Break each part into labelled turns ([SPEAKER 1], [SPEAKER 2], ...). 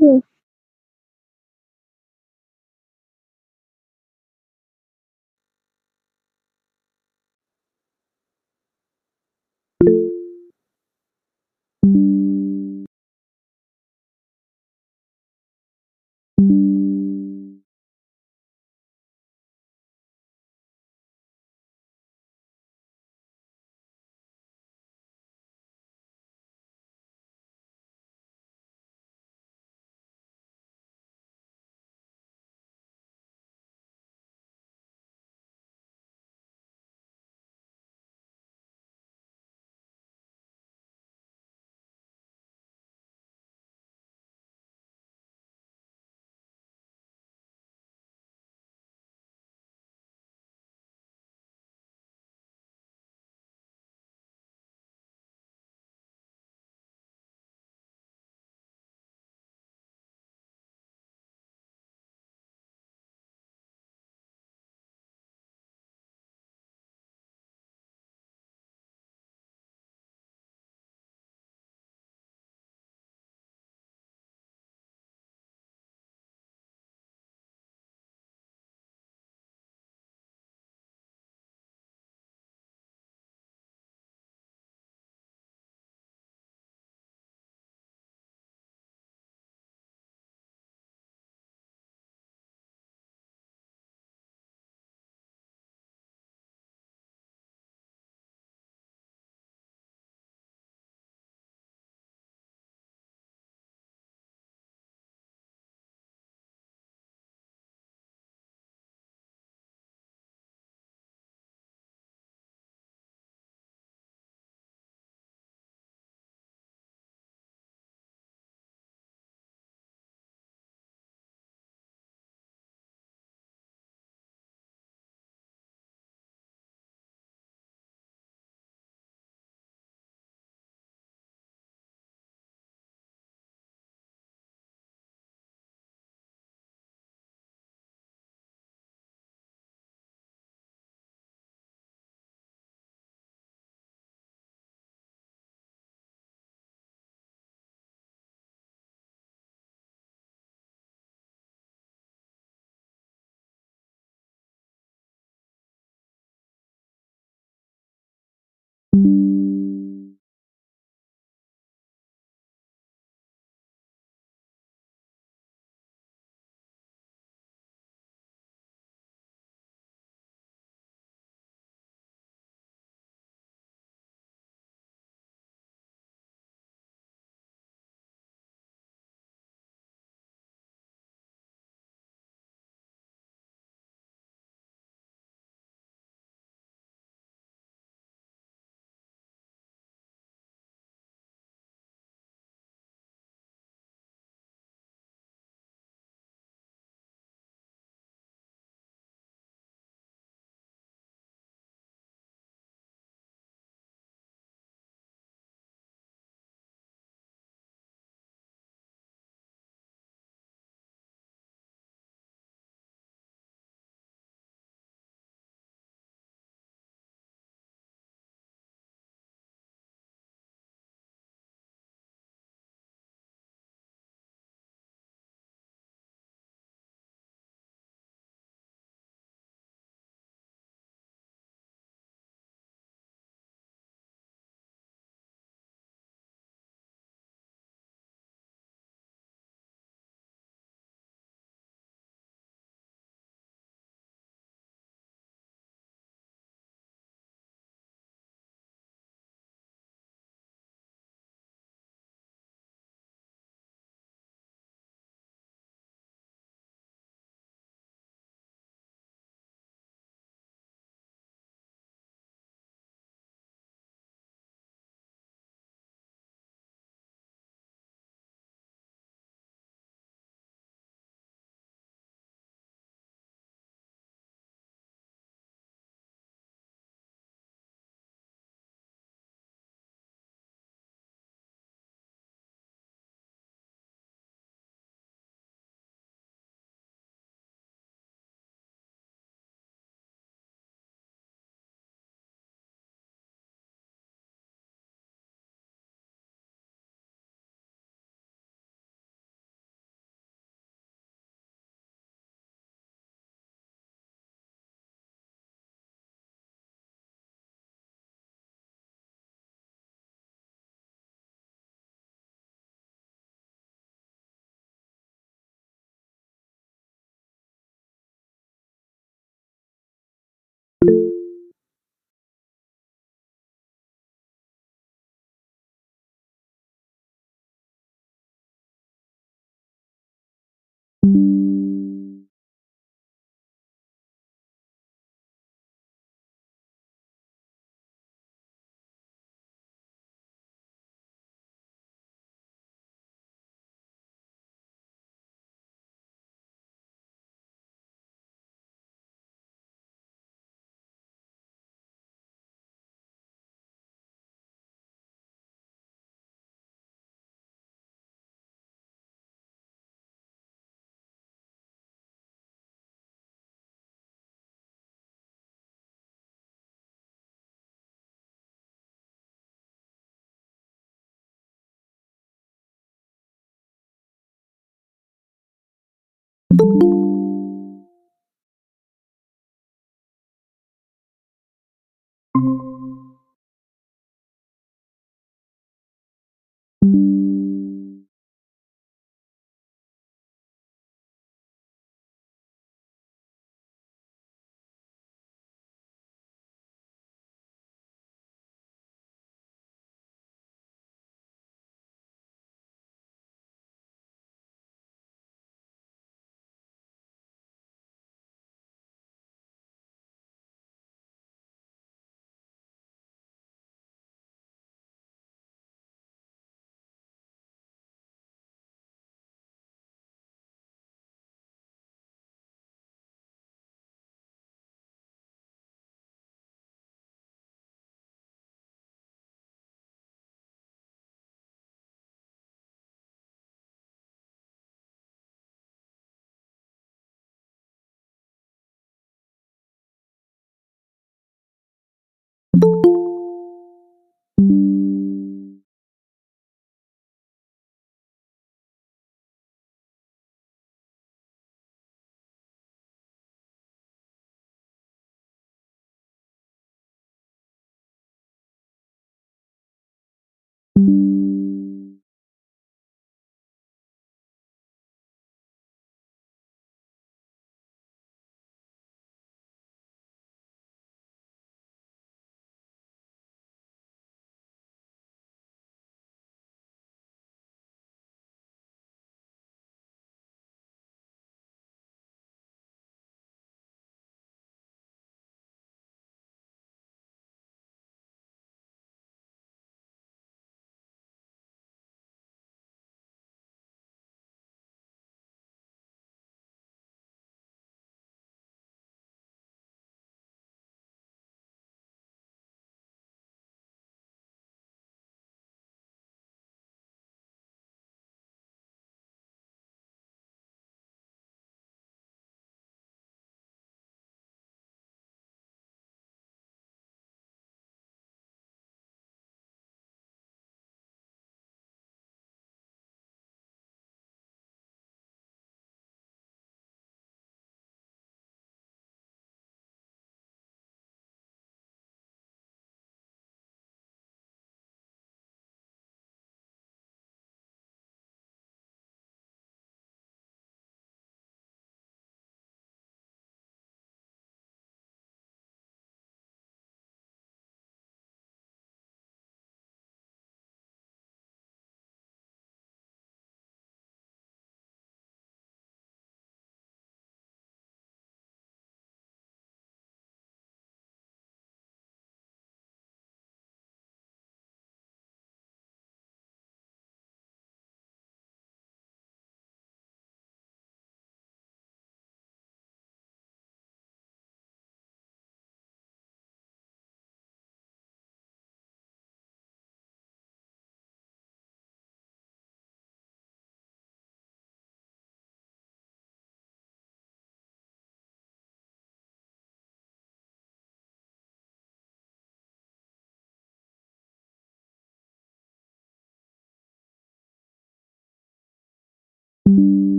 [SPEAKER 1] Mhm.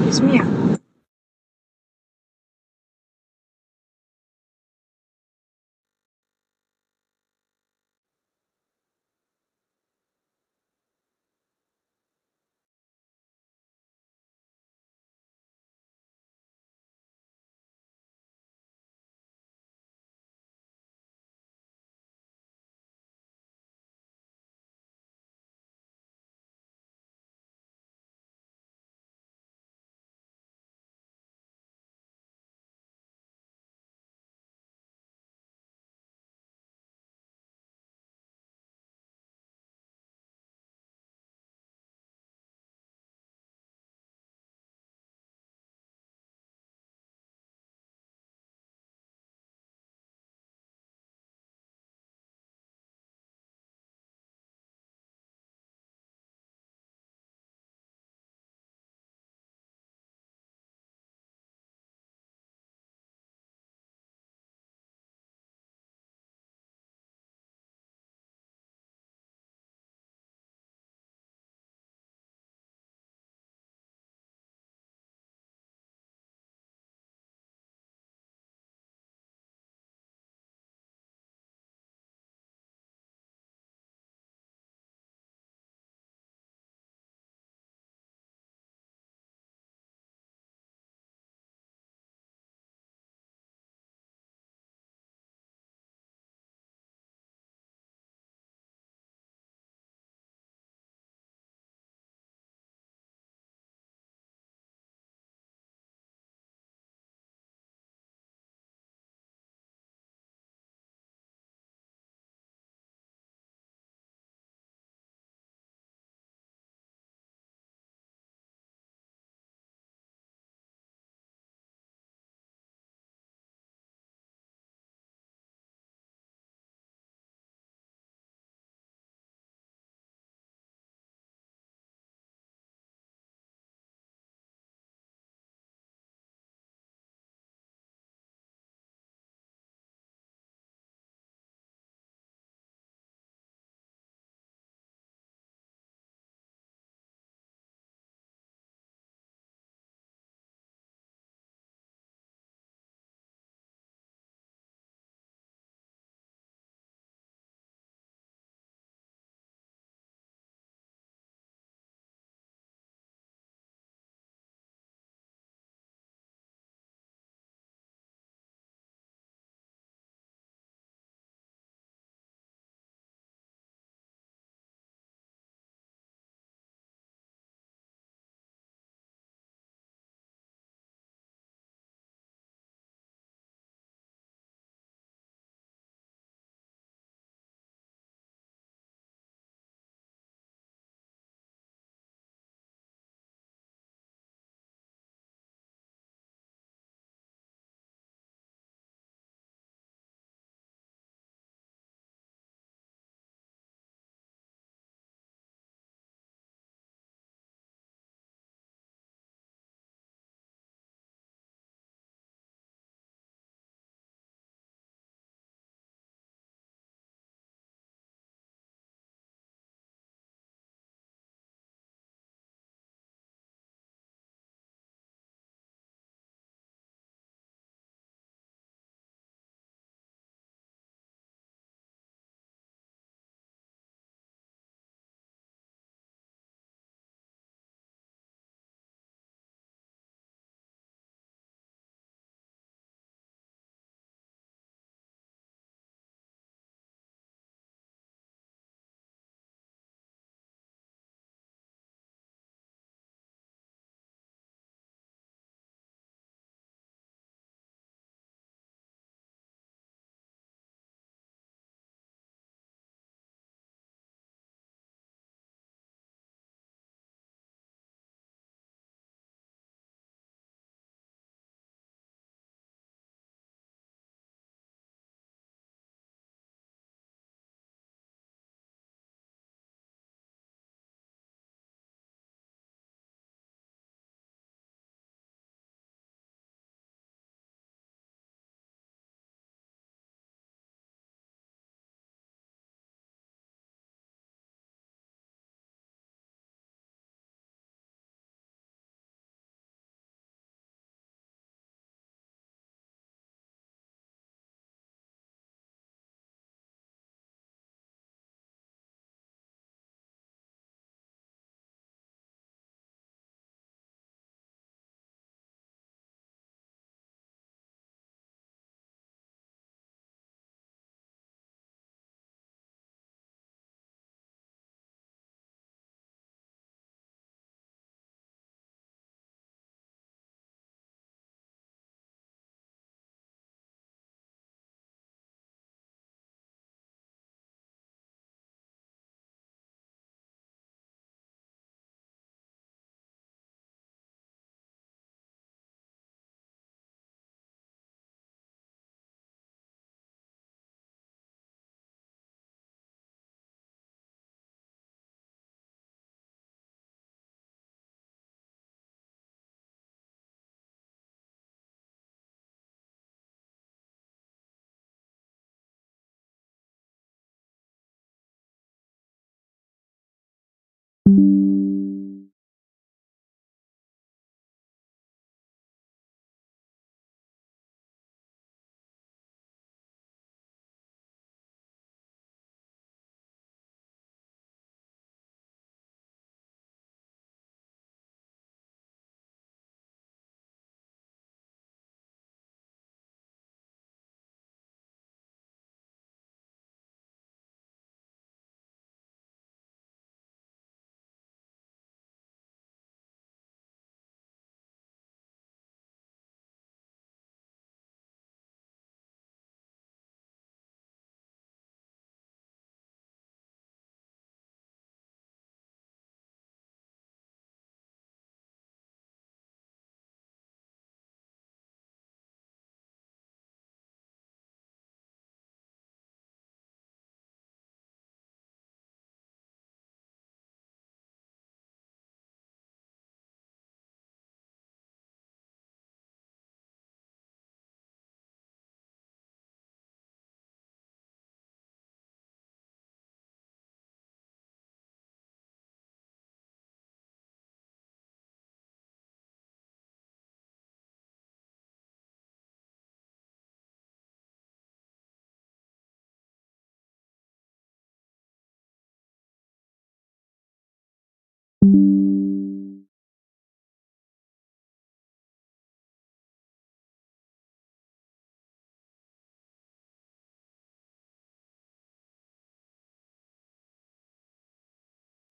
[SPEAKER 1] It's me.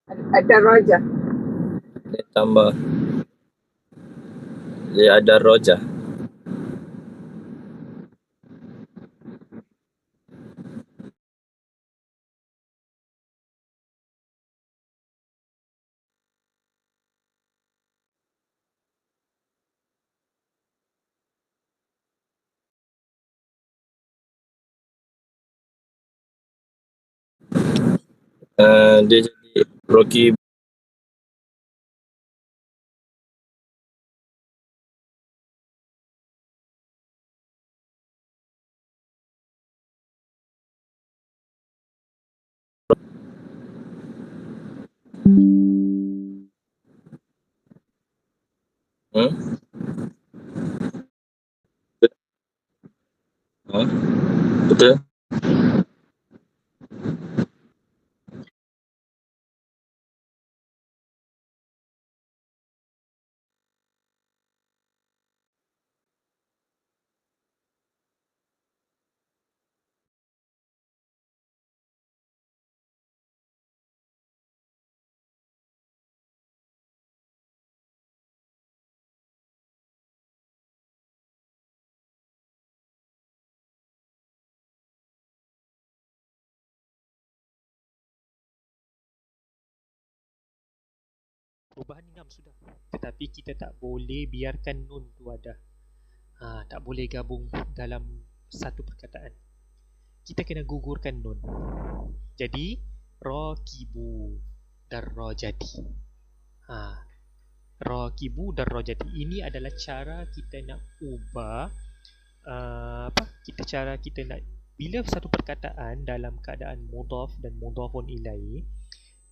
[SPEAKER 1] Ada roja.
[SPEAKER 2] Dia tambah. Dia ada roja. Dia jadi Rocky. Hmm? Hmm? Betul?
[SPEAKER 3] Perubahan 6 sudah. Tetapi kita tak boleh biarkan nun tu ada. Tak boleh gabung dalam satu perkataan. Kita kena gugurkan nun. Jadi rakibu darrajati. Rakibu darrajati. Ini adalah cara kita nak ubah cara kita nak bila satu perkataan dalam keadaan mudhaf dan mudhafun ilaih,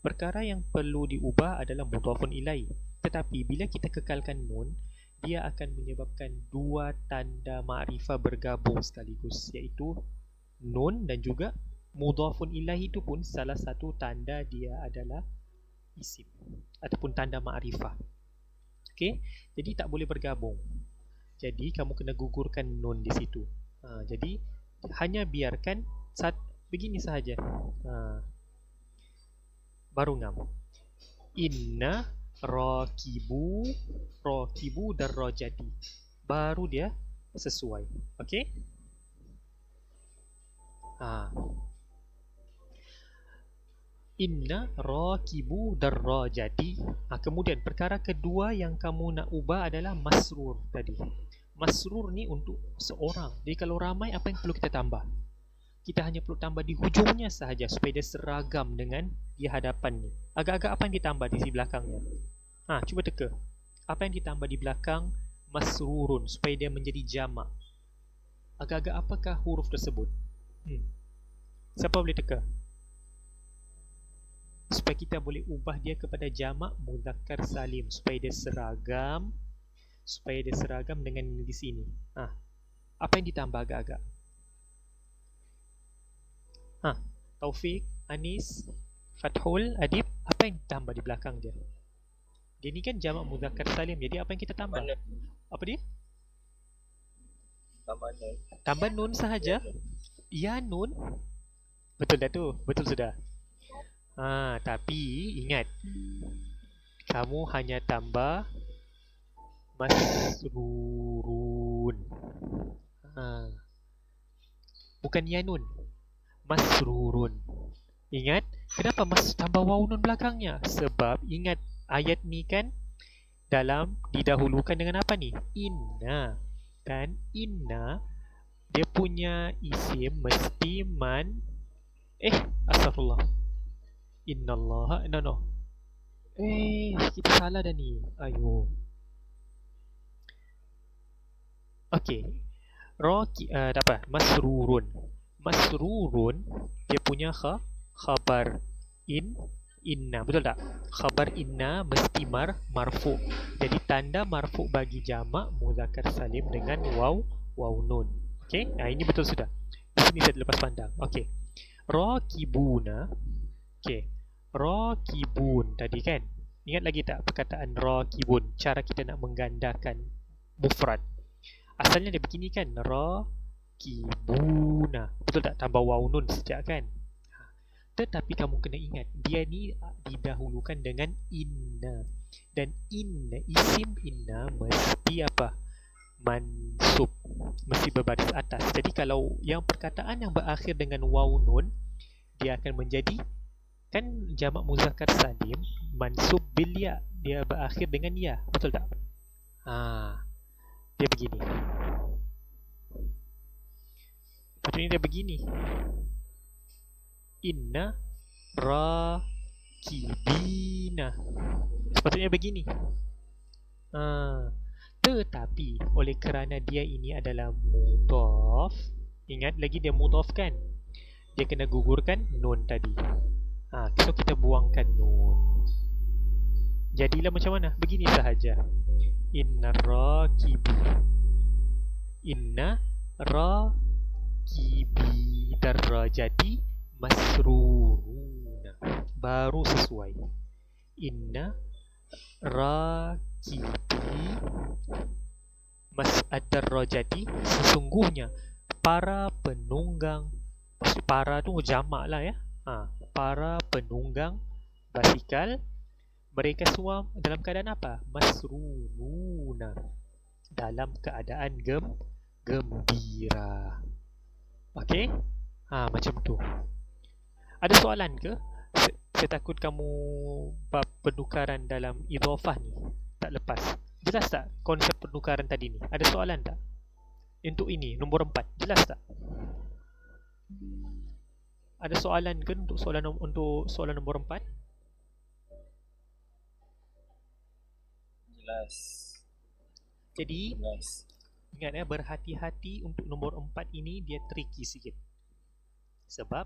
[SPEAKER 3] perkara yang perlu diubah adalah mudhafun ilaih. Tetapi bila kita kekalkan nun, dia akan menyebabkan dua tanda ma'rifah bergabung sekaligus, iaitu nun dan juga mudhafun ilaih itu pun salah satu tanda dia adalah isim ataupun tanda ma'rifah. Okey, jadi tak boleh bergabung. Jadi kamu kena gugurkan nun di situ. Jadi hanya biarkan begini sahaja. Baru ngam. Inna rakibu darrajati. Baru dia sesuai. Okey? Inna rakibu darrajati. Kemudian perkara kedua yang kamu nak ubah adalah masrur tadi. Masrur ni untuk seorang. Jadi kalau ramai, apa yang perlu kita tambah? Kita hanya perlu tambah di hujungnya sahaja supaya dia seragam dengan di hadapan ni. Agak-agak apa yang ditambah di belakangnya? Cuba teka. Apa yang ditambah di belakang masrurun supaya dia menjadi jamak? Agak-agak apakah huruf tersebut? Siapa boleh teka? Supaya kita boleh ubah dia kepada jamak mudzakkar salim supaya dia seragam dengan di sini. Apa yang ditambah agak-agak? Taufik, Anis, Fathul, Adib, apa yang ditambah di belakang dia? Dia ni kan jamak mudzakkar salim. Jadi apa yang kita tambah? Apa dia? Tambah nun sahaja. Ya nun. Betul dah tu. Betul sudah. Tapi ingat, kamu hanya tambah masrurun. Bukan ya nun. Masrurun. Ingat, kenapa tambah waw nun belakangnya? Sebab ingat ayat ni kan didahulukan dengan apa ni? Inna. Dan inna dia punya isim mesti astagfirullah. Innallaha no. Kita salah dah ni. Ayo. Okey. Masrurun. Masrurun dia punya khabar inna, betul tak? Khabar inna mesti marfu. Jadi tanda marfu bagi jamak mudzakkar salim dengan waw nun. Okey? Ini betul sudah. Di sini saya lepas pandang. Okey. Rakibuna. Okey. Rakibun tadi kan? Ingat lagi tak perkataan rakibun? Cara kita nak menggandakan mufrad. Asalnya dia begini kan? Rakibuna. Betul tak? Tambah waw nun sejak kan? Tetapi kamu kena ingat, dia ni didahulukan dengan inna. Dan inna, isim inna mesti apa? Mansub. Mesti berbaris atas. Jadi kalau yang perkataan yang berakhir dengan waw nun, dia akan menjadi, kan jamak muzakkar salim, mansub bil ya. Dia berakhir dengan ya. Betul tak? Dia begini. Patutnya dia begini. Inna rakibina. Sepatutnya begini. Tetapi oleh kerana dia ini adalah mudhaf, ingat lagi dia mudhaf kan, dia kena gugurkan nun tadi. So kita buangkan nun. Jadilah macam mana? Begini sahaja. Inna rakibi. Inna rakibi darajati masruruna. Baru sesuai. Inna rakibi mas'ad-darajati, sesungguhnya para penunggang. Maksud para tu jamak lah ya. Para penunggang basikal, mereka semua dalam keadaan apa? Masruruna, dalam keadaan gembira. Okey? Macam tu. Ada soalan ke? Saya takut kamu bab penukaran dalam idhafah ni tak lepas. Jelas tak konsep penukaran tadi ni? Ada soalan tak? Untuk ini, nombor 4. Jelas tak? Ada soalan ke untuk soalan nombor 4?
[SPEAKER 2] Jelas.
[SPEAKER 3] Jadi,
[SPEAKER 2] Jelas.
[SPEAKER 3] ingat ya, berhati-hati untuk nombor 4 ini, dia tricky sikit. Sebab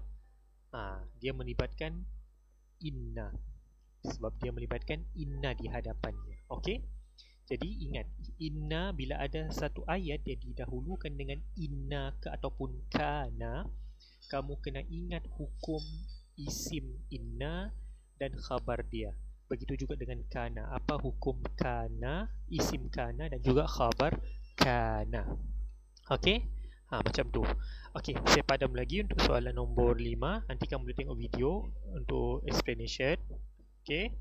[SPEAKER 3] dia melibatkan inna. Sebab dia melibatkan inna di hadapannya. Okey? Jadi ingat, inna bila ada satu ayat yang didahulukan dengan inna ke ataupun kana, kamu kena ingat hukum isim inna dan khabar dia. Begitu juga dengan kana. Apa hukum kana, isim kana dan juga khabar kana. Okey? Macam tu. Okey, saya padam lagi untuk soalan nombor 5. Nanti kamu boleh tengok video untuk explanation. Okey.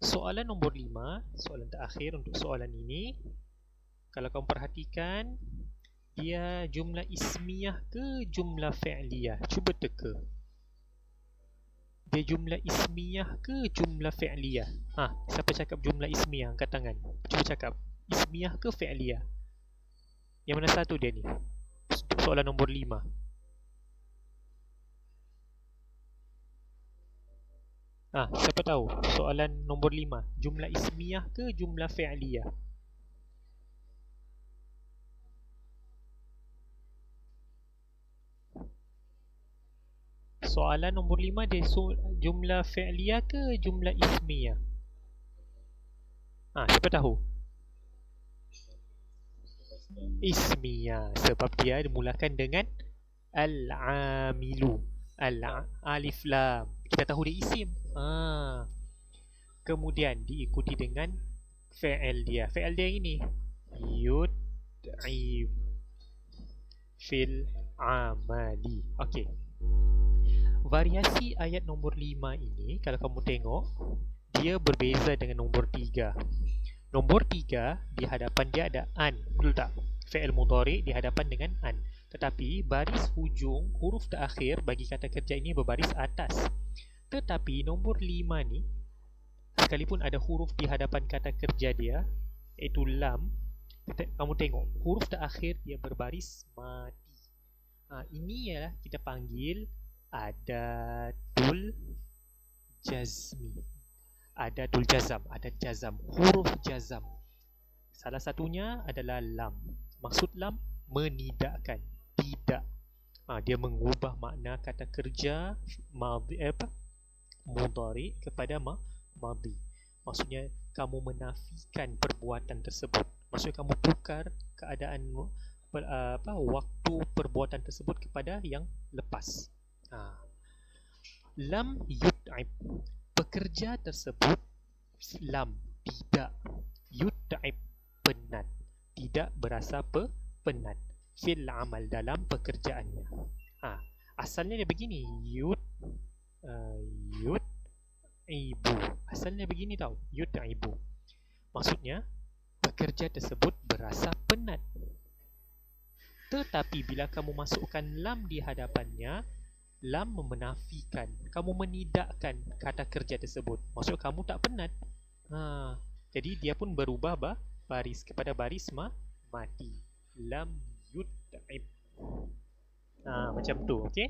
[SPEAKER 3] Soalan nombor 5, soalan terakhir untuk soalan ini. Kalau kamu perhatikan, dia jumlah ismiyah ke jumlah fi'liyah? Cuba teka. Dia jumlah ismiyah ke jumlah fi'liyah? Siapa cakap jumlah ismiyah? Angkat tangan. Cuba cakap. Ismiyah ke fi'liyah? Yang mana satu dia ni? Soalan nombor 5. Siapa tahu? Soalan nombor 5. Jumlah ismiyah ke jumlah fi'liyah? Soalan nombor 5 dia jumlah fi'liyah ke jumlah ismiyah? Siapa tahu? Ismiyah. Sebab dia dimulakan dengan al-amilu. Alif lam. Kita tahu dia isim. Kemudian diikuti dengan fi'il dia. Fi'il dia ini yud'im fil amali. Okey. Variasi ayat nombor 5 ini, kalau kamu tengok, dia berbeza dengan nombor 3. Nombor 3, di hadapan dia ada an. Betul tak? Fi'il mudhari' di hadapan dengan an. Tetapi baris hujung, huruf terakhir bagi kata kerja ini berbaris atas. Tetapi nombor 5 ni, sekalipun ada huruf di hadapan kata kerja dia, iaitu lam, kamu tengok, huruf terakhir dia berbaris mati. Ini ialah kita panggil adatul jazmi. Adatul jazam, adat jazam, huruf jazam. Salah satunya adalah lam. Maksud lam, menidakkan, tidak. Dia mengubah makna kata kerja mudhari kepada madhi. Maksudnya kamu menafikan perbuatan tersebut. Maksudnya kamu tukar keadaan waktu perbuatan tersebut kepada yang lepas. Lam yut'ib, pekerja tersebut lam, tidak. Yut'ib, penat, tidak berasa penat. Fil amal, dalam pekerjaannya. Asalnya dia begini, yut'ibu. Asalnya begini tau, yut'ibu. Maksudnya pekerja tersebut berasa penat. Tetapi bila kamu masukkan lam di hadapannya, lam menafikan, kamu menidakkan kata kerja tersebut. Maksud kamu tak penat. Jadi dia pun berubah baris kepada baris mati. Lam yut'ib. Macam tu, okey?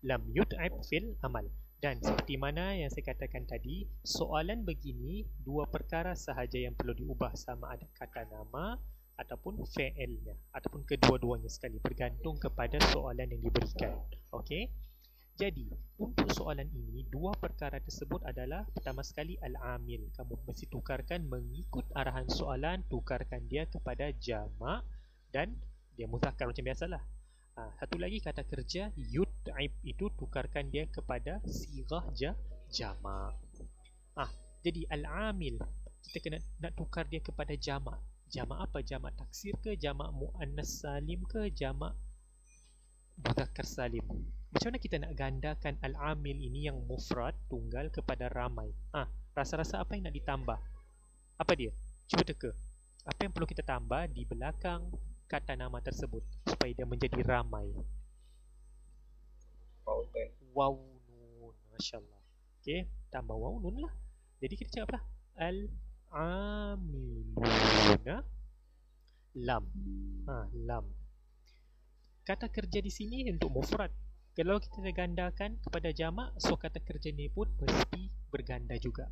[SPEAKER 3] Lam yut'ib fil amal. Dan seperti mana yang saya katakan tadi, soalan begini dua perkara sahaja yang perlu diubah, sama ada kata nama ataupun fi'ilnya, ataupun kedua-duanya sekali, bergantung kepada soalan yang diberikan. Okey? Jadi, untuk soalan ini, dua perkara tersebut adalah pertama sekali al-amil. Kamu mesti tukarkan mengikut arahan soalan, tukarkan dia kepada jamak dan dia muzakkar macam biasalah. Satu lagi kata kerja yut'ib itu tukarkan dia kepada sirah jamak. Jadi al-amil kita kena nak tukar dia kepada jamak. Jamak apa? Jamak taksir ke, jamak muannas salim ke, jamak muzakkar salim. Macam mana kita nak gandakan al-amil ini yang mufrad tunggal kepada ramai? Rasa-rasa apa yang nak ditambah? Apa dia? Cuba teka. Apa yang perlu kita tambah di belakang kata nama tersebut supaya dia menjadi ramai? Waw nun. Masya-Allah. Okey, tambah waw nun lah. Jadi kita cakap apa? Al-amiluna lam. Lam. Kata kerja di sini untuk mufrad. Kalau kita gandakan kepada jamak, so kata kerja ni pun mesti berganda juga.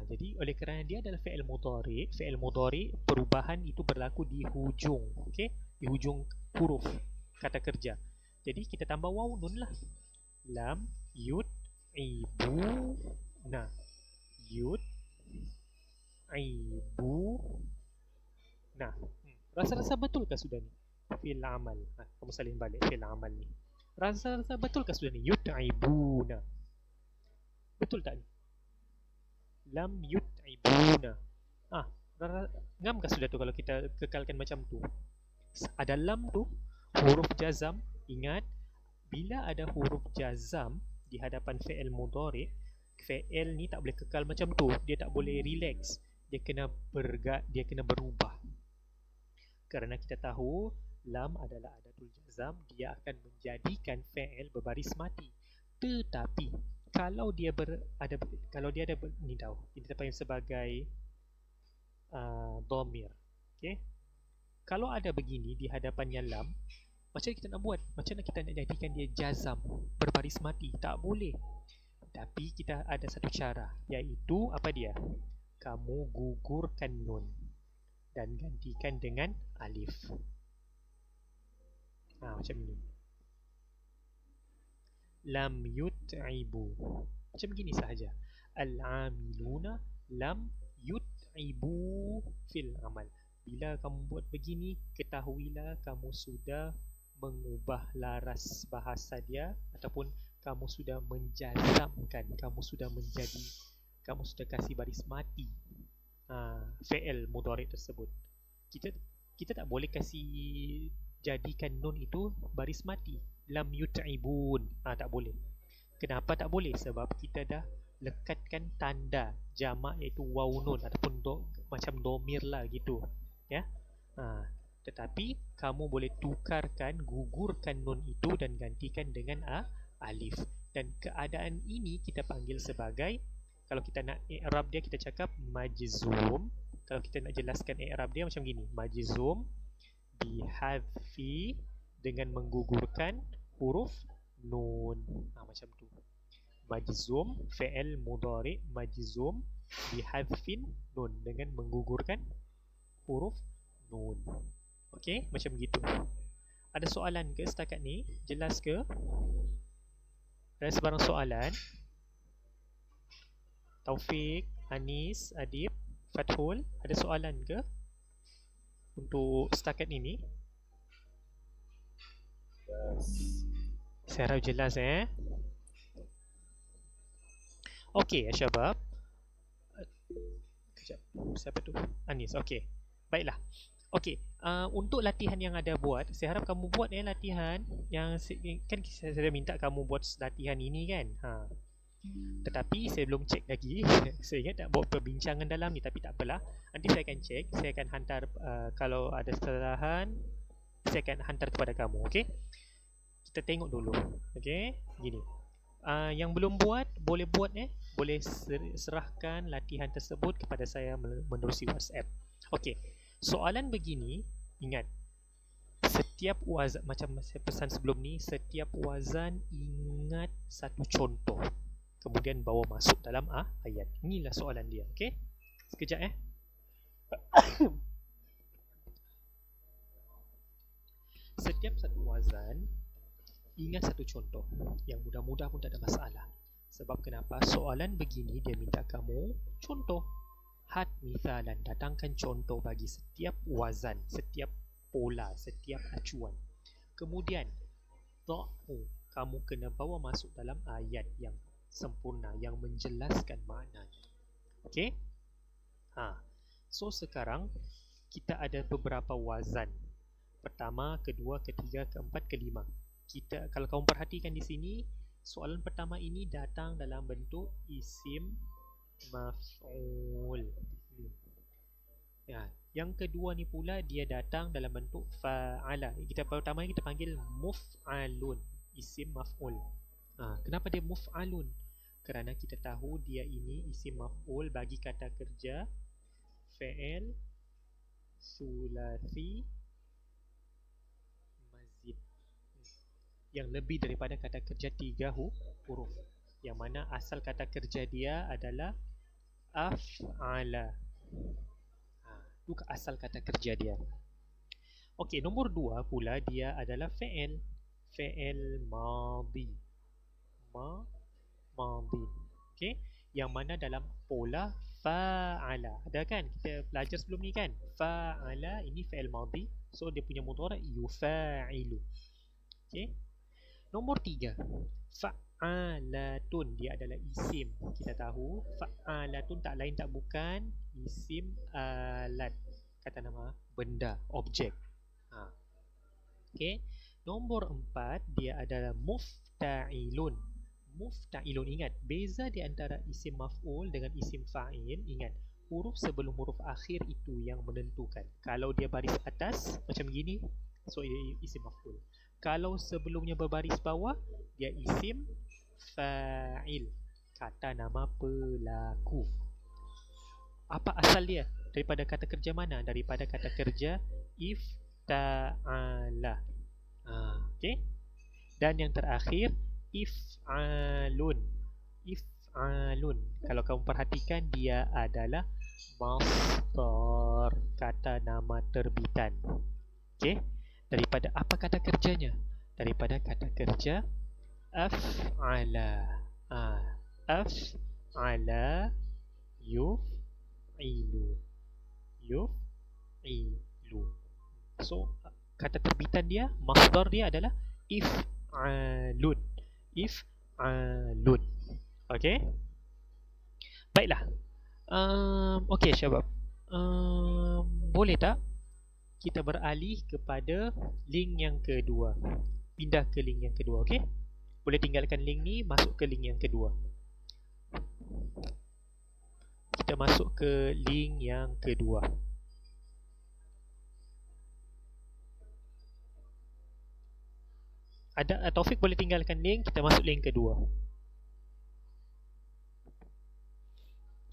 [SPEAKER 3] Jadi oleh kerana dia adalah fi'il mudhari', fi'il mudhari' perubahan itu berlaku di hujung, okey? Di hujung huruf kata kerja. Jadi kita tambah waw nun lah. Lam yut'ibu na. Yut'ibu na. Rasa-rasa betulkah sudah ni? Fi'il amal. Kamu salin balik fi'il amal ni. Rasa-rasa betulkah sudah ni? Yut'ibuna. Betul tak ni? Lam yut'ibuna. Ngamkah sudah tu kalau kita kekalkan macam tu? Ada lam tu, huruf jazam. Ingat, bila ada huruf jazam di hadapan fi'il mudhari', fi'il ni tak boleh kekal macam tu. Dia tak boleh relax. Dia kena berubah. Kerana kita tahu lam adalah adatul jazam, dia akan menjadikan fi'il berbaris mati. Tetapi kalau dia ada ni tahu, ini kita panggil sebagai dhamir. Okey. Kalau ada begini di hadapannya lam, macam mana kita nak buat? Macam mana kita nak jadikan dia jazam, berbaris mati? Tak boleh. Tapi kita ada satu cara, iaitu apa dia? Kamu gugurkan nun dan gantikan dengan alif. Macam ni. Lam yut'ibu. Macam begini sahaja. Al-amiluna lam yut'ibu fil amal. Bila kamu buat begini, ketahuilah kamu sudah mengubah laras bahasa dia, ataupun kamu sudah menjazamkan, kamu sudah kasih baris mati fi'il mudhari' tersebut. Kita tak boleh kasih jadikan nun itu baris mati. Lam yut'ibun. Tak boleh. Kenapa tak boleh? Sebab kita dah lekatkan tanda jamak, iaitu waw nun ataupun macam domir lah gitu. Ya. Tetapi kamu boleh tukarkan, gugurkan nun itu dan gantikan dengan alif. Dan keadaan ini kita panggil sebagai, kalau kita nak i'rab dia, kita cakap majzum. Kalau kita nak jelaskan i'rab dia macam gini, majzum bihadfi, dengan menggugurkan huruf nun. Macam tu. Majzum, fi'il mudhari' majzum bihadfin nun, dengan menggugurkan huruf nun. Okey, macam gitu. Ada soalan ke setakat ni? Jelas ke? Ada sebarang soalan? Taufik, Anis, Adib, Fathul, ada soalan ke untuk setakat ini? Saya harap jelas Okey, Syabab. Kejap, siapa tu? Anis, okey. Baiklah. Okey, Untuk latihan yang ada buat, saya harap kamu buat latihan yang kan saya minta kamu buat latihan ini kan. Tetapi saya belum cek lagi. Saya ingat nak buat perbincangan dalam ni, tapi tak apalah. Nanti saya akan cek, saya akan hantar kalau ada kesalahan saya akan hantar kepada kamu, okey? Kita tengok dulu. Okey, gini. Yang belum buat boleh buat boleh serahkan latihan tersebut kepada saya menerusi WhatsApp. Okey. Soalan begini, ingat. Setiap wazan, macam saya pesan sebelum ni, setiap wazan ingat satu contoh. Kemudian bawa masuk dalam ayat. Inilah soalan dia, okey? Sekejap Setiap satu wazan ingat satu contoh. Yang mudah-mudah pun tak ada masalah. Sebab kenapa? Soalan begini dia minta kamu contoh. Had mithalan, datangkan contoh bagi setiap wazan, setiap pola, setiap acuan. Kemudian kamu kena bawa masuk dalam ayat yang sempurna, yang menjelaskan maknanya. Okey? So sekarang kita ada beberapa wazan. Pertama, kedua, ketiga, keempat, kelima. Kalau kamu perhatikan di sini, soalan pertama ini datang dalam bentuk isim maf'ul. Yang kedua ni pula dia datang dalam bentuk fa'ala. Pertama kita panggil muf'alun, isim maf'ul. Kenapa dia muf'alun? Kerana kita tahu dia ini isim maf'ul bagi kata kerja fa'il sulasi mazid yang lebih daripada kata kerja 3 huruf, yang mana asal kata kerja dia adalah af'ala. Itu asal kata kerja dia. Okey, nombor 2 pula dia adalah fa'il madhi. Madhi. Okey, yang mana dalam pola fa'ala. Ada kan? Kita belajar sebelum ni kan? Fa'ala ini fa'il madhi. So dia punya mudhari' yufa'ilu. Okey. Nombor 3, fa'alatun. Dia adalah isim. Kita tahu fa'alatun tak lain tak bukan isim alat. Kata nama benda, objek. Okey. Nombor 4 dia adalah mufta'ilun. Mufta'ilun, ingat beza di antara isim maf'ul dengan isim fa'il. Ingat, huruf sebelum huruf akhir itu yang menentukan. Kalau dia baris atas macam gini, so dia isim maf'ul. Kalau sebelumnya berbaris bawah, dia isim fa'il, kata nama pelaku. Apa asal dia? Daripada kata kerja mana? Daripada kata kerja ifta'ala. Okey. Dan yang terakhir if'alun. If'alun, kalau kamu perhatikan dia adalah masdar, kata nama terbitan. Okey. Daripada apa kata kerjanya? Daripada kata kerja af'ala. Af'ala yuf'ilu. Yuf'ilu. So kata terbitan dia, masdar dia adalah if'alun. If'alun. Okey? Baiklah. Okey Syabab. Boleh tak kita beralih kepada link yang kedua? Pindah ke link yang kedua, okey? Boleh tinggalkan link ni, masuk ke link yang kedua. Kita masuk ke link yang kedua. Ada Taufik boleh tinggalkan link, kita masuk link kedua.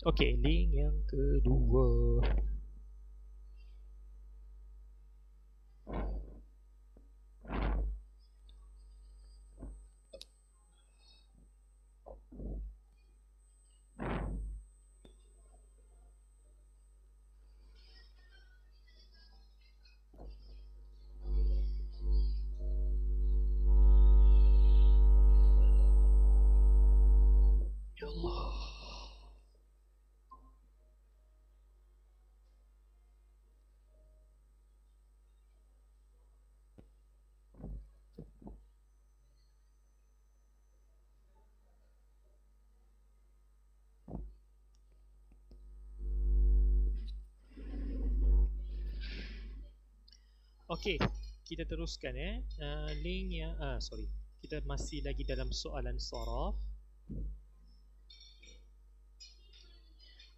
[SPEAKER 3] Okey, link yang kedua. Ya Allah. Okey, kita teruskan link yang sorry. Kita masih lagi dalam soalan sorof.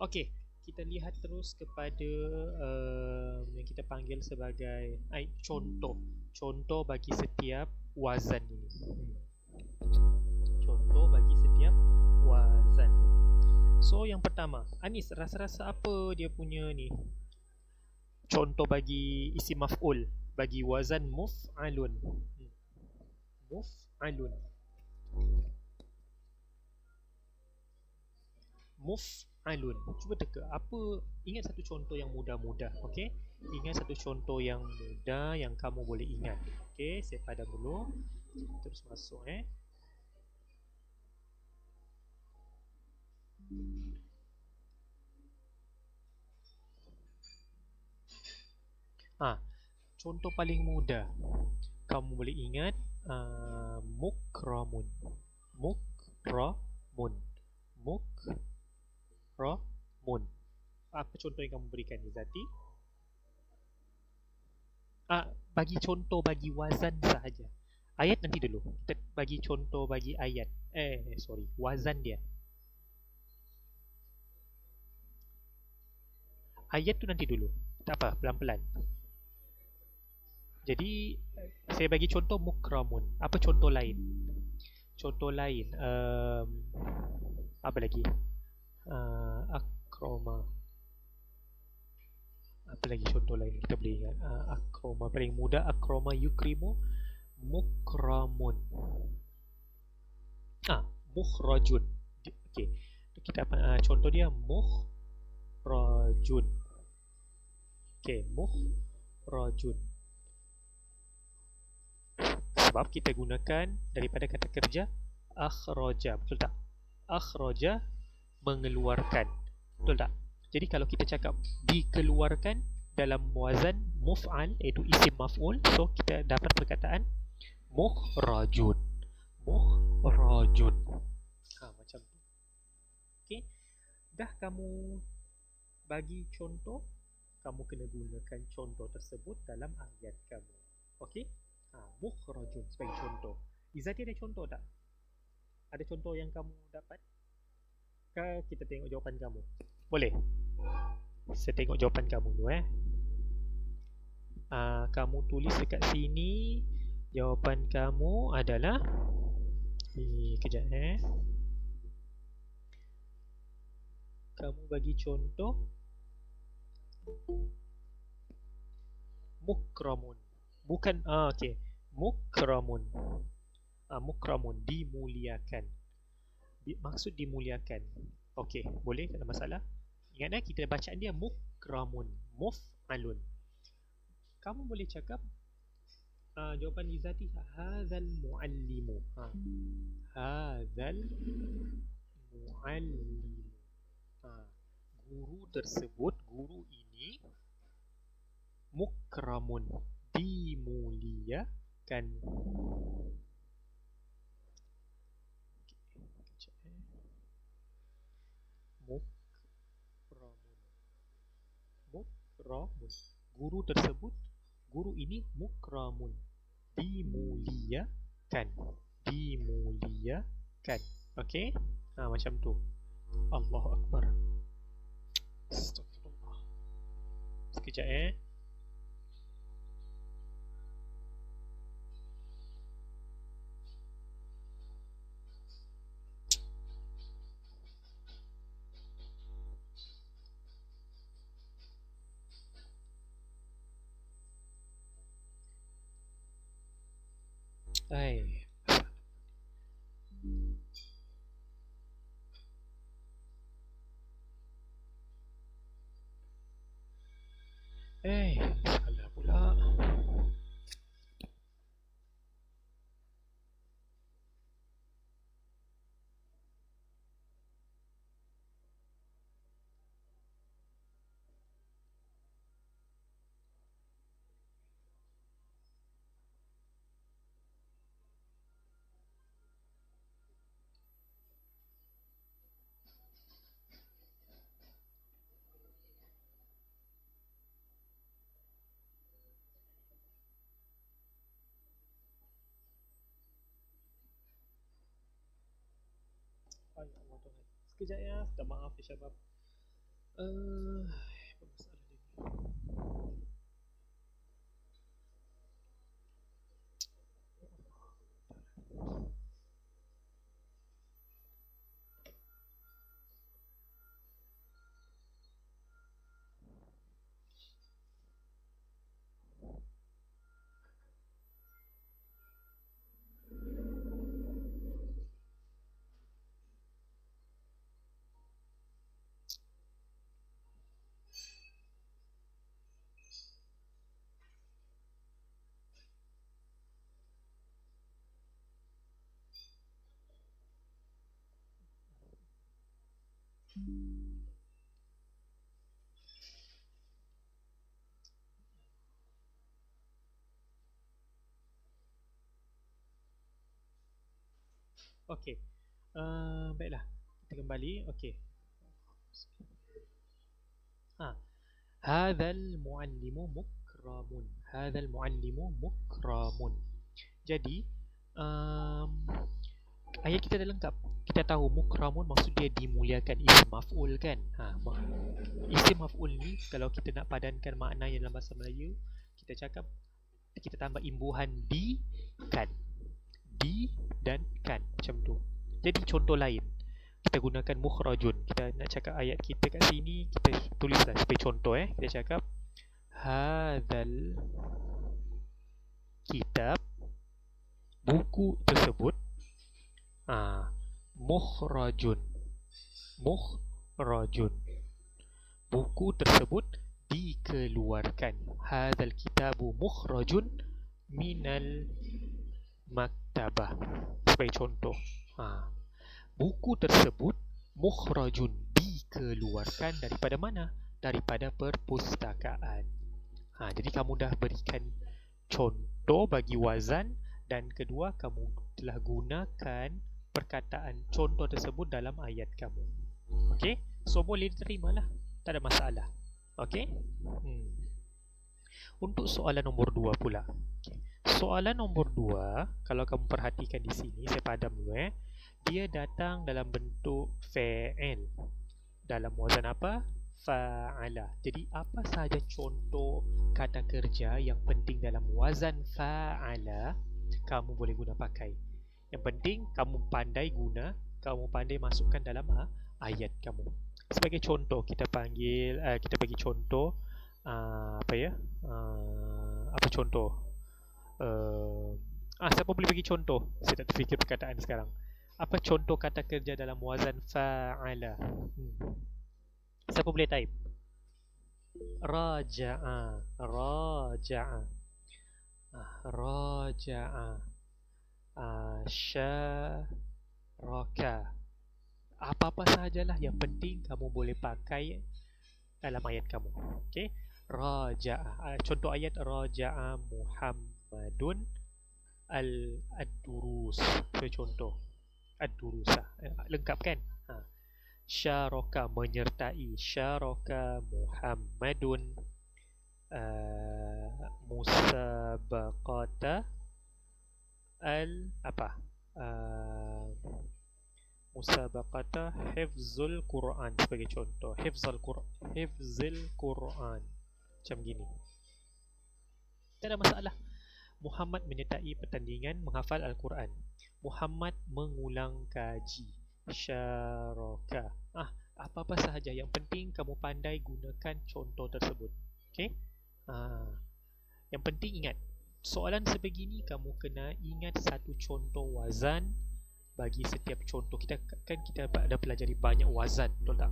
[SPEAKER 3] Okey, kita lihat terus kepada yang kita panggil sebagai contoh. Contoh bagi setiap wazan ini. Contoh bagi setiap wazan. So yang pertama, Anis, rasa-rasa apa dia punya ni? Contoh bagi isim maf'ul bagi wazan muf'alun. Muf'alun. Muf'alun. Cuba teka apa, ingat satu contoh yang mudah-mudah, okey? Ingat satu contoh yang mudah yang kamu boleh ingat. Okey, saya padam dulu. Terus masuk contoh paling mudah. Kamu boleh ingat mukramun. Mukramun. Mukramun. Apa contoh yang kamu berikan, Izati? Bagi contoh bagi wazan sahaja. Ayat nanti dulu. Kita bagi contoh bagi ayat. Wazan dia. Ayat tu nanti dulu. Tak apa, pelan-pelan. Jadi saya bagi contoh mukramun. Apa contoh lain? Contoh lain apa lagi? Akroma. Apa lagi contoh lain kita boleh ingat? Akroma paling mudah. Akroma yukrimu. Mukramun. Mukhrajun. Okey. Kita contoh dia mukhrajun. Okey, mukhrajun. Sebab kita gunakan daripada kata kerja akhraja, betul tak? Akhraja, mengeluarkan, betul tak? Jadi kalau kita cakap dikeluarkan dalam wazan muf'al, iaitu isim maf'ul, so kita dapat perkataan mukhrajun. Mukhrajun. Macam tu. Okey. Dah kamu bagi contoh, kamu kena gunakan contoh tersebut dalam ayat kamu. Okey? Mukhrajun sebagai contoh. Izati ada contoh tak? Ada contoh yang kamu dapat? Kita tengok jawapan kamu. Boleh? Saya tengok jawapan kamu dulu kamu tulis dekat sini. Jawapan kamu adalah kejap kamu bagi contoh mukramun. Bukan okey. Mukramun. Mukramun, dimuliakan. Maksud dimuliakan. Okey, boleh, tak ada masalah. Ingat kita bacaan dia mukramun, muf'alun. Kamu boleh cakap jawapan Izati, hadzal muallimu. Hadzal muallimu. Guru tersebut, guru ini mukramun, dimuliakan. Mukramun. Guru tersebut, guru ini mukramun, dimuliakan. Dimuliakan. Okey? Macam tu. Allahu Akbar. Astagfirullah. Sekejap salah pula. Kejap ya, minta maaf ya Syabab. Apa masalah dia ni? Okey. Baiklah. Kita kembali. Okey. Hadzal muallimu mukramun. Hadzal muallimu mukramun. Jadi, ayat kita dah lengkap. Kita tahu mukramun maksud dia dimuliakan, isim maf'ul kan. Isim maf'ul ni kalau kita nak padankan maknanya dalam bahasa Melayu, kita cakap, kita tambah imbuhan di, kan. Di dan kan, macam tu. Jadi contoh lain, kita gunakan mukhrajun. Kita nak cakap ayat kita kat sini, kita tulislah sebagai contoh. Kita cakap hadzal kitab, buku tersebut, mukhrajun. Mukhrajun, buku tersebut dikeluarkan. Hadzal kitabu mukhrajun minal maktabah, sebagai contoh. Buku tersebut mukhrajun, dikeluarkan daripada mana? Daripada perpustakaan. Jadi kamu dah berikan contoh bagi wazan, dan kedua, kamu telah gunakan perkataan contoh tersebut dalam ayat kamu. Okey? So boleh diterimalah, tak ada masalah. Okey? Untuk soalan nombor 2 pula. Okay. Soalan nombor 2, kalau kamu perhatikan di sini, saya padam dulu. Dia datang dalam bentuk fa'il. Dalam wazan apa? Fa'ala. Jadi apa sahaja contoh kata kerja yang penting dalam wazan fa'ala, kamu boleh guna pakai. Yang penting kamu pandai guna, kamu pandai masukkan dalam ayat kamu. Sebagai contoh, kita bagi contoh, apa contoh? Siapa boleh bagi contoh? Saya tak terfikir perkataan sekarang. Apa contoh kata kerja dalam wazan fa'ala? Siapa boleh type? Raja'a. Raja'a. Raja'a. Syaraka. Apa-apa sahajalah, yang penting kamu boleh pakai dalam ayat kamu. Okey? Raja'a. Contoh ayat, Raja'a Muhammadun ad-durus. Contoh ad-durusah. Lengkap kan? Syaraka, menyertai. Syaraka Muhammadun musabaqata musabaqata hifzul Quran, sebagai contoh. Hifzul Quran, macam gini. Tak ada masalah. Muhammad menyertai pertandingan menghafal Al-Quran. Muhammad mengulang kaji. Syaraka. Apa-apa sahaja, yang penting kamu pandai gunakan contoh tersebut. Okey? Yang penting ingat, soalan sebegini kamu kena ingat satu contoh wazan bagi setiap contoh. Kita dah pelajari banyak wazan, betul tak?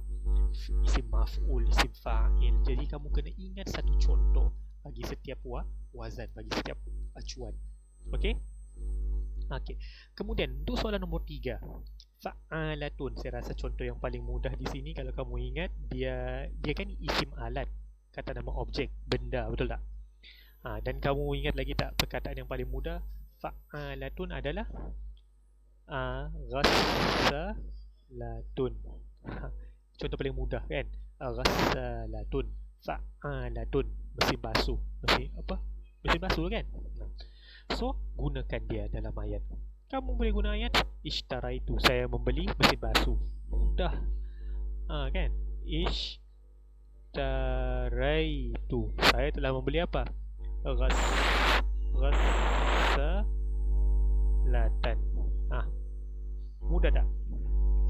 [SPEAKER 3] Isim maf'ul, isim fa'il. Jadi kamu kena ingat satu contoh bagi setiap wazan, bagi setiap acuan. Okey? Okey. Kemudian untuk soalan nombor 3, fa'alatun. Saya rasa contoh yang paling mudah di sini, kalau kamu ingat, dia kan isim alat, kata nama objek, benda, betul tak? Dan kamu ingat lagi tak perkataan yang paling mudah? Fa'alatun adalah ghassalatun. Contoh paling mudah kan? Ghassalatun. Fa'alatun, mesin basuh. Mesin basuh kan? So gunakan dia dalam ayat. Kamu boleh guna ayat ishtaraitu, saya membeli mesin basuh. Dah. Kan? Ishtaraitu, saya telah membeli apa? Ghassalatan. Mudah tak?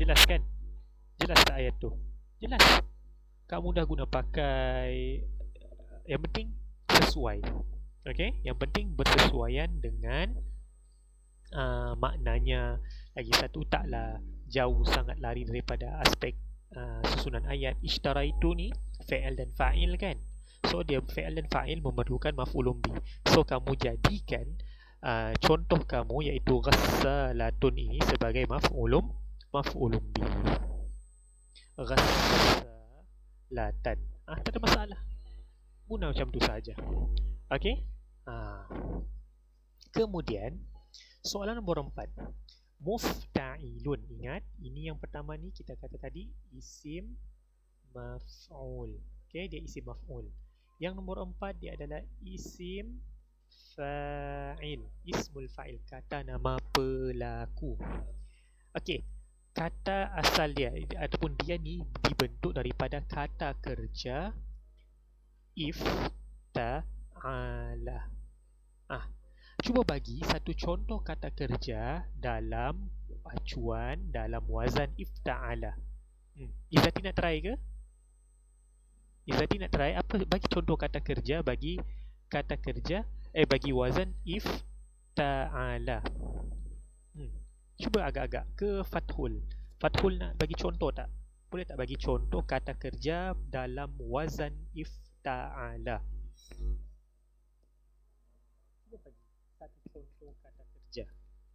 [SPEAKER 3] Jelas kan? Jelas tak ayat tu? Jelas. Kamu dah guna pakai. Yang penting sesuai. Okay? Yang penting bersesuaian dengan maknanya. Lagi satu, taklah jauh sangat lari daripada aspek susunan ayat. Ishtara itu ni fa'il dan fa'il kan. So dia fa'il dan fa'il memerlukan maf'ulun bi. So kamu jadikan contoh kamu iaitu ghassalatun ini sebagai maf'ulun bi. Ghassalatan. Tak ada masalah. Guna macam tu saja. Okey? Kemudian soalan nombor 4. Mufta'ilun. Ingat, ini yang pertama ni kita kata tadi isim maf'ul. Okey, dia isim maf'ul. Yang nombor 4 dia adalah isim fa'il. Ismul fa'il, kata nama pelaku. Okey, kata asal dia ataupun dia ni dibentuk daripada kata kerja ifta'ala. Cuba bagi satu contoh kata kerja dalam acuan dalam wazan ifta'ala. Izzati nak try ke? Izzati nak try apa? Bagi contoh kata kerja bagi kata kerja bagi wazan ifta'ala. Cuba agak-agak ke Fathul. Fathul nak bagi contoh tak? Boleh tak bagi contoh kata kerja dalam wazan ifta'ala? Cuba bagi satu contoh kata kerja.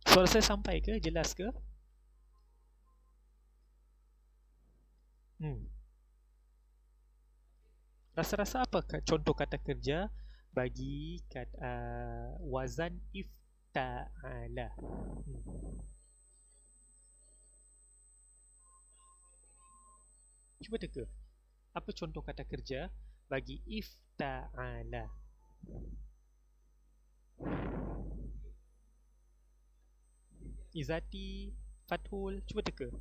[SPEAKER 3] Soal saya sampai ke? Jelas ke? Rasa-rasa apa contoh kata kerja bagi wazan ifta'ala? Cuba teka. Apa contoh kata kerja bagi ifta'ala? Izzati, Fathul, cuba teka.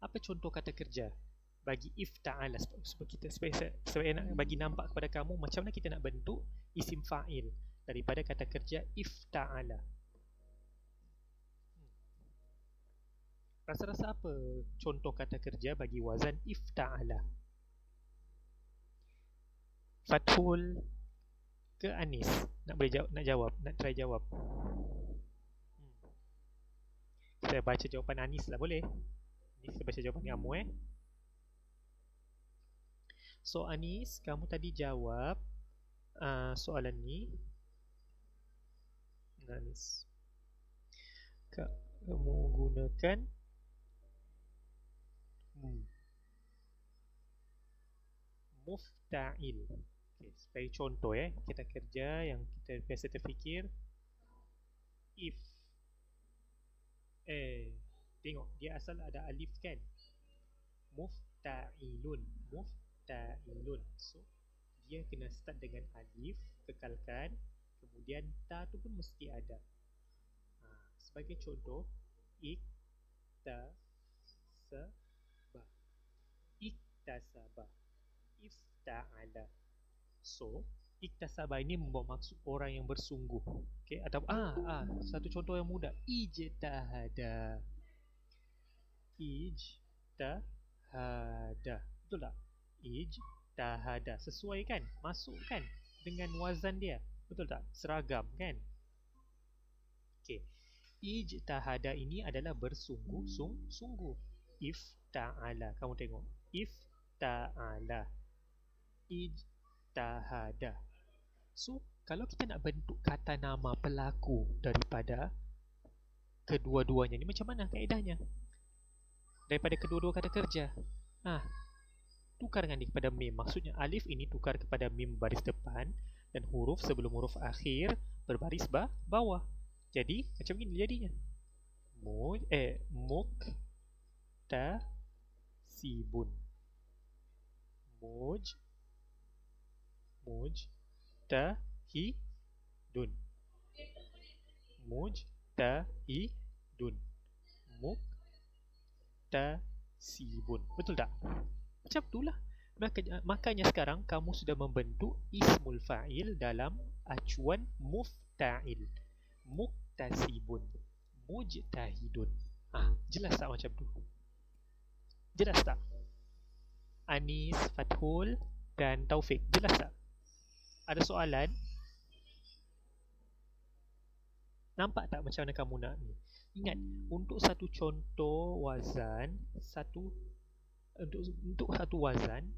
[SPEAKER 3] Apa contoh kata kerja bagi ifta'ala? Supaya nak bagi nampak kepada kamu macam mana kita nak bentuk isim fa'il daripada kata kerja ifta'ala. Rasa-rasa apa contoh kata kerja bagi wazan ifta'ala? Fathul ke Anis? Nak jawab? Nak try jawab? Saya baca jawapan Anis lah, boleh? Anis, saya baca jawapan kamu So Anis, kamu tadi jawab soalan ni. Anis, kamu gunakan mufta'il. Okay, sebagai contoh kita kerja yang kita biasa terfikir if. Tengok dia asal ada alif kan. Mufta'ilun. So dia kena start dengan alif, kekalkan, kemudian ta tu pun mesti ada. Sebagai contoh iktasaba, ifta'ala. So iktasaba ini membawa maksud orang yang bersungguh. Okey, atau satu contoh yang mudah, ijtahada. Betul tak? Ijtahada sesuai kan? Masuk kan dengan wazan dia? Betul tak? Seragam kan? Okey. Ijtahada ini adalah bersungguh-sungguh. Ifta'ala, kamu tengok. Ifta'ala, ijtahada. So, kalau kita nak bentuk kata nama pelaku daripada kedua-duanya ni, macam mana kaedahnya? Daripada kedua-dua kata kerja. Tukar dengan dia kepada mim. Maksudnya alif ini tukar kepada mim baris depan dan huruf sebelum huruf akhir berbaris bawah. Jadi, macam ini jadinya. mujtasibun. Mujtahidun. Mujtahidun. Muktasibun. Betul tak? Macam itulah. Makanya sekarang kamu sudah membentuk ismul fa'il dalam acuan mufta'il. Muktasibun. Mujtahidun. Jelas tak macam tu? Jelas tak? Anis, Fathul dan Taufik. Jelas tak? Ada soalan? Nampak tak macam mana kamu nak ni? Ingat, untuk satu contoh wazan, untuk satu wazan,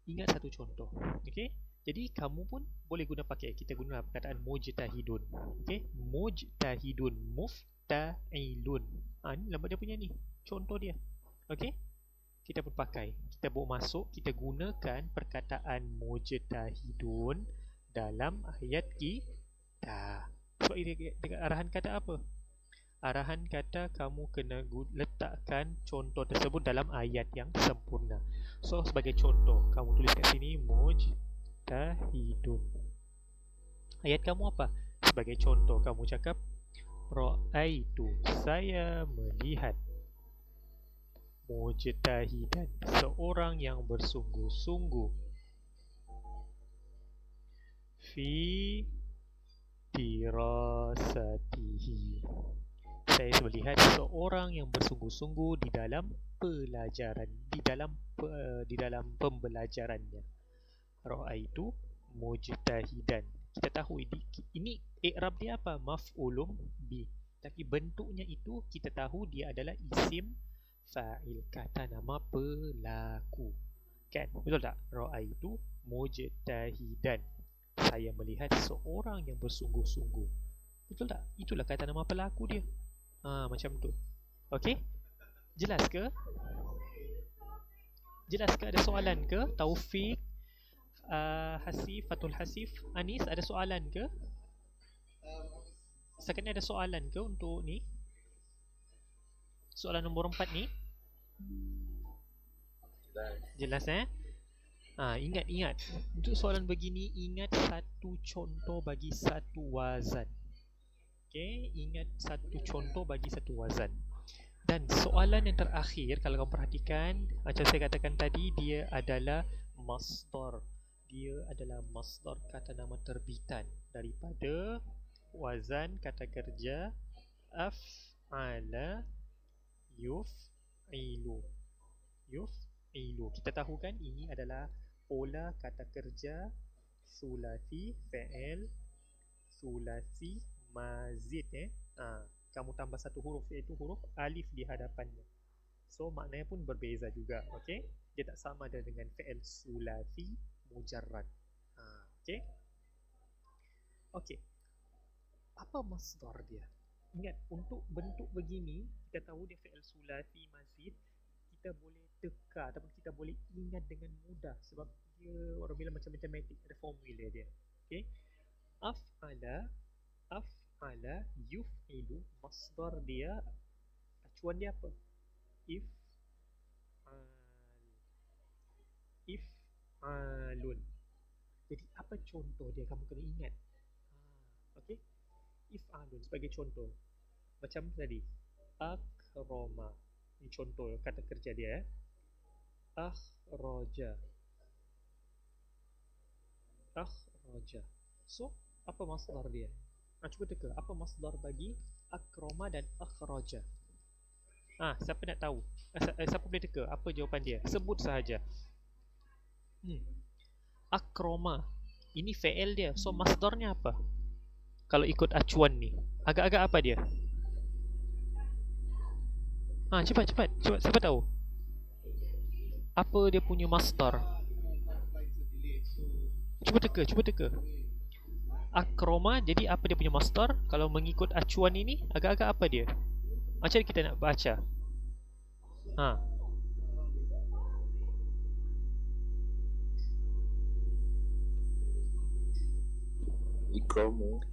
[SPEAKER 3] ingat satu contoh. Okey? Jadi kamu pun boleh guna pakai, kita guna perkataan mujtahidun. Okey? Mujtahidun, mufta'ilun. Ni lama dia punya ni. Contoh dia. Okey? Kita pun pakai. Kita bawa masuk, kita gunakan perkataan mujtahidun dalam ayat kita. Sebab dengan arahan kata apa? Arahan kata kamu kena letakkan contoh tersebut dalam ayat yang sempurna. So sebagai contoh, kamu tulis kat sini mujtahidun. Ayat kamu apa? Sebagai contoh, kamu cakap ra'aitu, saya melihat, mujtahidan, seorang yang bersungguh-sungguh, fi dirasatihi, saya melihat seorang yang bersungguh-sungguh di dalam pelajaran, di dalam pembelajarannya. Ra'aitu mujtahidan. Kita tahu ini i'rab dia apa? Maf'ulun bi. Tapi bentuknya itu kita tahu dia adalah isim fa'il, kata nama pelaku. Kan? Betul tak? Ra'aitu mujtahidan. Saya melihat seorang yang bersungguh-sungguh. Betul tak? Itulah kata nama pelaku dia. Macam tu. Okey? Jelas ke? Jelas ke? Ada soalan ke? Taufik, Hasif, Fatul Hasif, Anis, ada soalan ke? Setakat ni ada soalan ke untuk ni? Soalan nombor 4 ni? Jelas ingat. Untuk soalan begini, ingat satu contoh bagi satu wazan. Okay, ingat satu contoh bagi satu wazan. Dan soalan yang terakhir, kalau kamu perhatikan, macam saya katakan tadi, dia adalah masdar. Dia adalah masdar, kata nama terbitan daripada wazan kata kerja af'ala yuf'ilu. Kita tahu kan ini adalah pola kata kerja sulasi fi'il, sulasi mazid. Kamu tambah satu huruf, iaitu huruf alif di hadapannya. So maknanya pun berbeza juga. Okey, dia tak sama ada dengan fi'il sulasi mujarrad. Okey. Okey. Apa masdar dia? Ingat, untuk bentuk begini, kita tahu dia fi'il sulasi mazid, kita boleh teka ataupun kita boleh ingat dengan mudah sebab dia orang bilang macam matematik, ada formula dia. Okey. Af'ala yuf'ilu, masdar dia, acuan dia apa? If'alun. Jadi apa contoh dia, kamu kena ingat. Okey. If'alun sebagai contoh. Macam tadi, akroma. Ini contoh kata kerja dia. Akhraja. So, apa masdar dia? Cuba teka, apa masdar bagi akroma dan akhraja? Siapa nak tahu? Siapa boleh teka? Apa jawapan dia? Sebut sahaja. Akroma. Ini fi'il dia. So, masdarnya apa? Kalau ikut acuan ni, agak-agak apa dia? Cepat. Siapa tahu? Apa dia punya masdar? Cuba teka. Akroma, jadi apa dia punya masdar? Kalau mengikut acuan ini, agak-agak apa dia? Macam kita nak baca?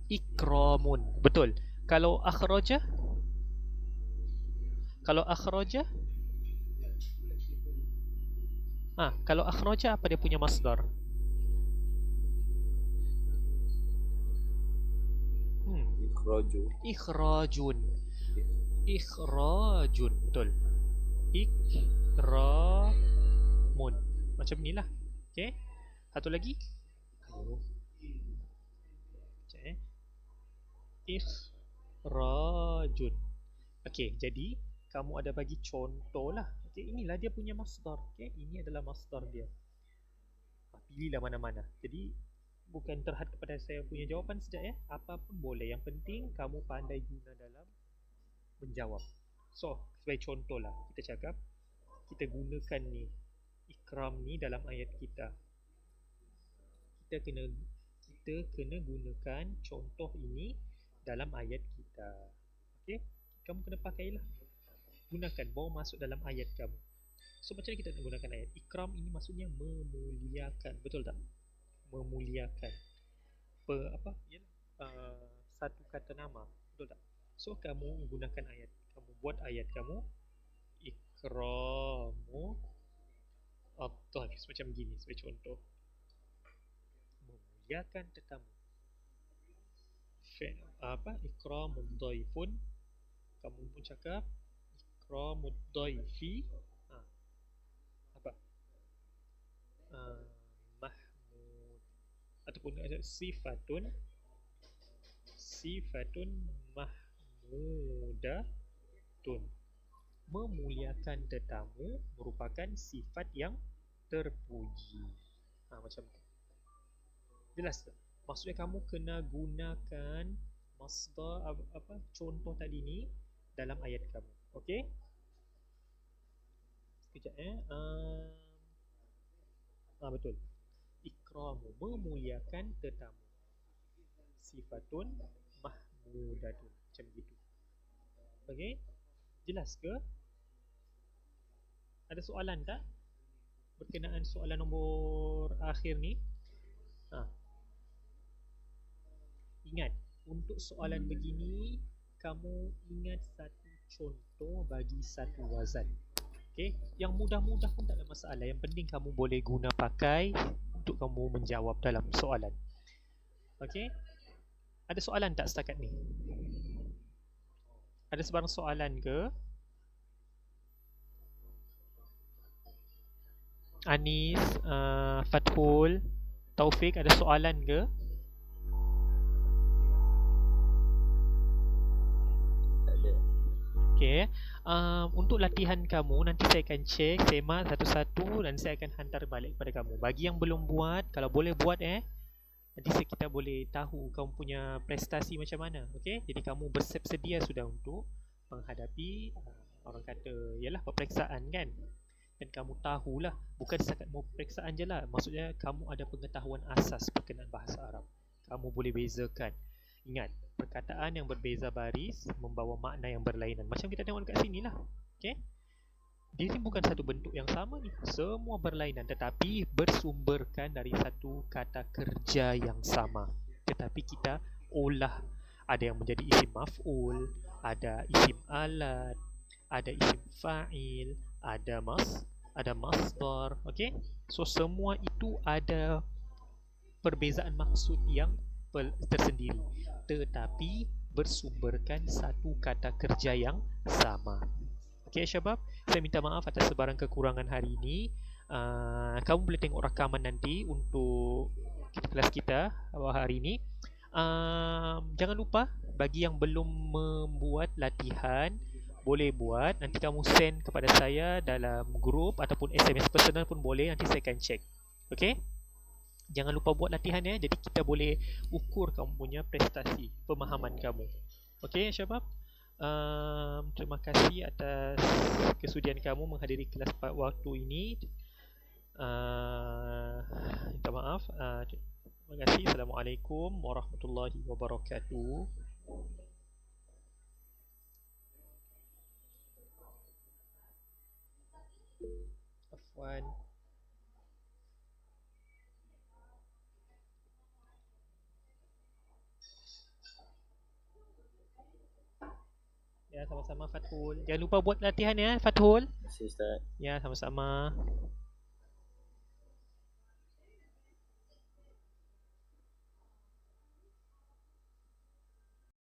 [SPEAKER 3] Ikramun. Betul. Kalau akhraja? Kalau akhraja apa dia punya masdar?
[SPEAKER 2] Ikhraju.
[SPEAKER 3] Ikhrajun. Ikhrajun, betul. Ikramun. Macam ni lah. Okay. Satu lagi. Sekejap Ikhrajun. Okay, jadi kamu ada bagi contoh lah. Okay, inilah dia punya masdar. Okay, ini adalah masdar dia. Pilihlah mana-mana. Jadi bukan terhad kepada saya punya jawapan sekejap ya. Apa pun boleh. Yang penting kamu pandai guna dalam menjawab. So, sebagai contoh lah, kita cakap kita gunakan ni ikram ni dalam ayat kita. Kita kena gunakan contoh ini dalam ayat kita. Okey? Kamu kena pakailah. Gunakan, bawa masuk dalam ayat kamu. So macam mana kita nak gunakan ayat? Ikram ini maksudnya memuliakan. Betul tak? Memuliakan. Satu kata nama. Betul tak? So kamu gunakan ayat. Kamu buat ayat kamu. Ikramu at-dhaif. Macam gini sebagai contoh. Memuliakan tetamu. Ikramud dhaifun. Kamu pun cakap ikramud dhaifi. Mahmud. Ataupun ada sifatun mahmudatun. Memuliakan tetamu merupakan sifat yang terpuji. Macam tu. Jelas tak? Maksudnya kamu kena gunakan masdar contoh tadi ni dalam ayat kamu. Okey? Sekejap betul. Ikramu, memuliakan tetamu. Sifatun mahmudatun. Macam gitu. Okey? Jelas ke? Ada soalan tak? Berkenaan soalan nombor akhir ni. Ingat, untuk soalan begini, kamu ingat satu contoh bagi satu wazan. Okay? Yang mudah-mudah pun tak ada masalah. Yang penting kamu boleh guna pakai untuk kamu menjawab dalam soalan. Okay? Ada soalan tak setakat ni? Ada sebarang soalan ke? Anis, Fathul, Taufik, ada soalan ke? Okay. Untuk latihan kamu, nanti saya akan cek, semak satu-satu dan saya akan hantar balik kepada kamu. Bagi yang belum buat, kalau boleh buat nanti kita boleh tahu kamu punya prestasi macam mana. Okay? Jadi kamu bersedia sudah untuk menghadapi orang kata, yalah, peperiksaan kan. Dan kamu tahulah, bukan setakat mau peperiksaan je lah. Maksudnya kamu ada pengetahuan asas berkenaan bahasa Arab. Kamu boleh bezakan. Ingat, perkataan yang berbeza baris membawa makna yang berlainan. Macam kita tengok dekat sini lah. Okay? Dia ni bukan satu bentuk yang sama ni. Semua berlainan tetapi bersumberkan dari satu kata kerja yang sama. Tetapi kita olah. Ada yang menjadi isim maf'ul, ada isim alat, ada isim fa'il, ada masdar. Okay? So semua itu ada perbezaan maksud yang tersendiri, tetapi bersumberkan satu kata kerja yang sama. Okey Syabab, saya minta maaf atas sebarang kekurangan hari ini. Kamu boleh tengok rakaman nanti untuk kelas kita hari ini. Jangan lupa, bagi yang belum membuat latihan, boleh buat. Nanti kamu send kepada saya dalam grup ataupun SMS personal pun boleh. Nanti saya akan check. Okey? Jangan lupa buat latihan ya. Jadi kita boleh ukur kamu punya prestasi, pemahaman kamu. Okey Syabab, terima kasih atas kesudian kamu menghadiri kelas waktu ini. Minta maaf. Terima kasih. Assalamualaikum warahmatullahi wabarakatuh. Afwan. Ya, sama-sama Fathul. Jangan lupa buat latihan ya Fathul.
[SPEAKER 2] Terima kasih Ustaz.
[SPEAKER 3] Ya, sama-sama.